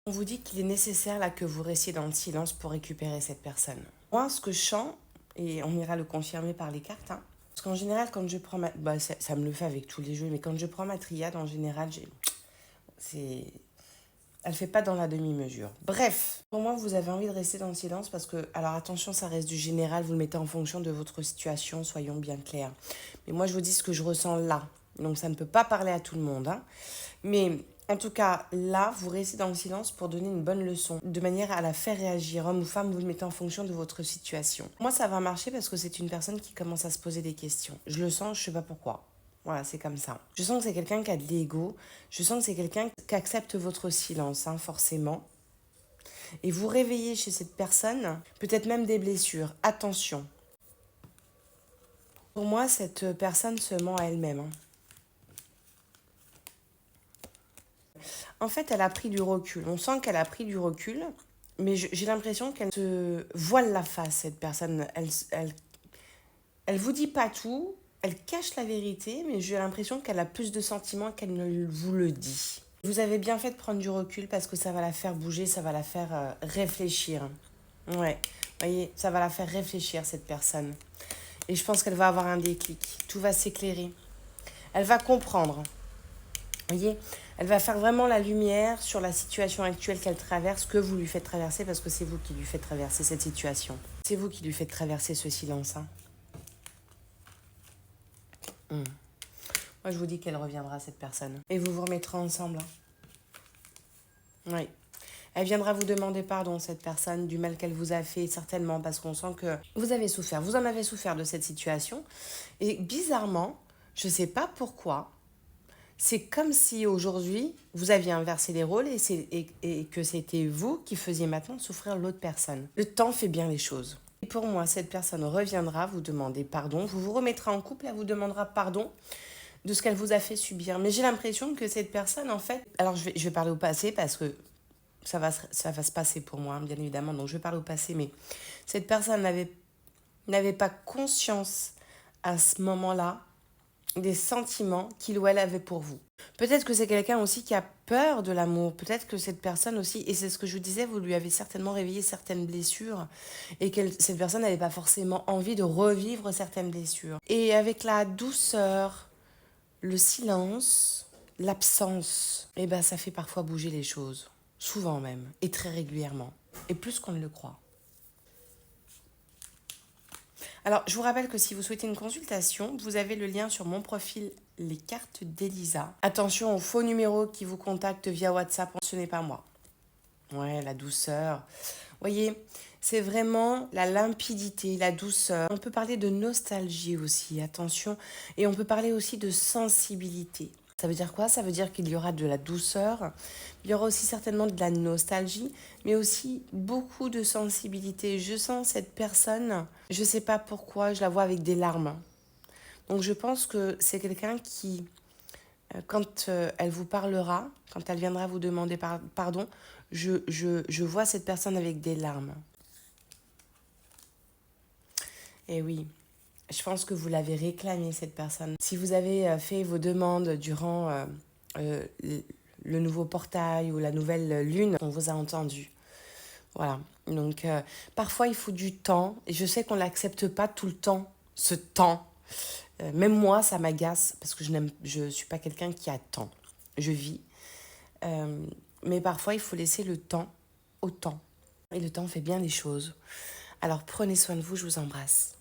On vous dit qu'il est nécessaire là que vous restiez dans le silence pour récupérer cette personne. Moi, ce que je sens, et on ira le confirmer par les cartes, hein, parce qu'en général, quand je prends ma... Bah, ça me le fait avec tous les jeux, mais quand je prends ma triade, en général, c'est... Elle fait pas dans la demi-mesure. Bref, pour moi, vous avez envie de rester dans le silence parce que, alors attention, ça reste du général, vous le mettez en fonction de votre situation, soyons bien clairs. Mais moi, je vous dis ce que je ressens là. Donc, ça ne peut pas parler à tout le monde, hein. Mais en tout cas, là, vous restez dans le silence pour donner une bonne leçon, de manière à la faire réagir. Homme ou femme, vous le mettez en fonction de votre situation. Moi, ça va marcher parce que c'est une personne qui commence à se poser des questions. Je le sens, je sais pas pourquoi. Voilà, c'est comme ça. Je sens que c'est quelqu'un qui a de l'ego. Je sens que c'est quelqu'un qui accepte votre silence, hein, forcément. Et vous réveillez chez cette personne, peut-être même des blessures. Attention. Pour moi, cette personne se ment à elle-même, hein. En fait, elle a pris du recul. On sent qu'elle a pris du recul, mais j'ai l'impression qu'elle se voile la face, cette personne. Elle vous dit pas tout, elle cache la vérité, mais j'ai l'impression qu'elle a plus de sentiments qu'elle ne vous le dit. Vous avez bien fait de prendre du recul parce que ça va la faire bouger, ça va la faire réfléchir. Ouais, vous voyez, ça va la faire réfléchir, cette personne. Et je pense qu'elle va avoir un déclic. Tout va s'éclairer. Elle va comprendre. Vous voyez, elle va faire vraiment la lumière sur la situation actuelle qu'elle traverse, que vous lui faites traverser, parce que c'est vous qui lui faites traverser cette situation. C'est vous qui lui faites traverser ce silence, hein. Moi, je vous dis qu'elle reviendra, cette personne. Et vous vous remettrez ensemble, hein. Oui. Elle viendra vous demander pardon, cette personne, du mal qu'elle vous a fait, certainement, parce qu'on sent que vous avez souffert. Vous en avez souffert de cette situation. Et bizarrement, je ne sais pas pourquoi, c'est comme si aujourd'hui, vous aviez inversé les rôles et que c'était vous qui faisiez maintenant souffrir l'autre personne. Le temps fait bien les choses. Et pour moi, cette personne reviendra vous demander pardon. Vous vous remettrez en couple, elle vous demandera pardon de ce qu'elle vous a fait subir. Mais j'ai l'impression que cette personne, en fait... Alors, je vais parler au passé parce que ça va se passer pour moi, hein, bien évidemment. Donc, je vais parler au passé. Mais cette personne n'avait pas conscience à ce moment-là des sentiments qu'il ou elle avait pour vous. Peut-être que c'est quelqu'un aussi qui a peur de l'amour. Peut-être que cette personne aussi, et c'est ce que je vous disais, vous lui avez certainement réveillé certaines blessures et que cette personne n'avait pas forcément envie de revivre certaines blessures. Et avec la douceur, le silence, l'absence, eh ben ça fait parfois bouger les choses. Souvent même, et très régulièrement. Et plus qu'on ne le croit. Alors, je vous rappelle que si vous souhaitez une consultation, vous avez le lien sur mon profil Les cartes d'Elisa. Attention aux faux numéros qui vous contactent via WhatsApp, ce n'est pas moi. Ouais, la douceur. Voyez, c'est vraiment la limpidité, la douceur. On peut parler de nostalgie aussi, attention. Et on peut parler aussi de sensibilité. Ça veut dire quoi? Ça veut dire qu'il y aura de la douceur, il y aura aussi certainement de la nostalgie, mais aussi beaucoup de sensibilité. Je sens cette personne, je ne sais pas pourquoi, je la vois avec des larmes. Donc je pense que c'est quelqu'un qui, quand elle vous parlera, quand elle viendra vous demander pardon, je vois cette personne avec des larmes. Et oui, je pense que vous l'avez réclamé, cette personne. Si vous avez fait vos demandes durant euh, le nouveau portail ou la nouvelle lune, on vous a entendu. Voilà. Donc, parfois, il faut du temps. Et je sais qu'on ne l'accepte pas tout le temps, ce temps. Même moi, ça m'agace parce que je suis pas quelqu'un qui attend. Je vis. Euh, mais parfois, il faut laisser le temps au temps. Et le temps fait bien les choses. Alors, prenez soin de vous, je vous embrasse.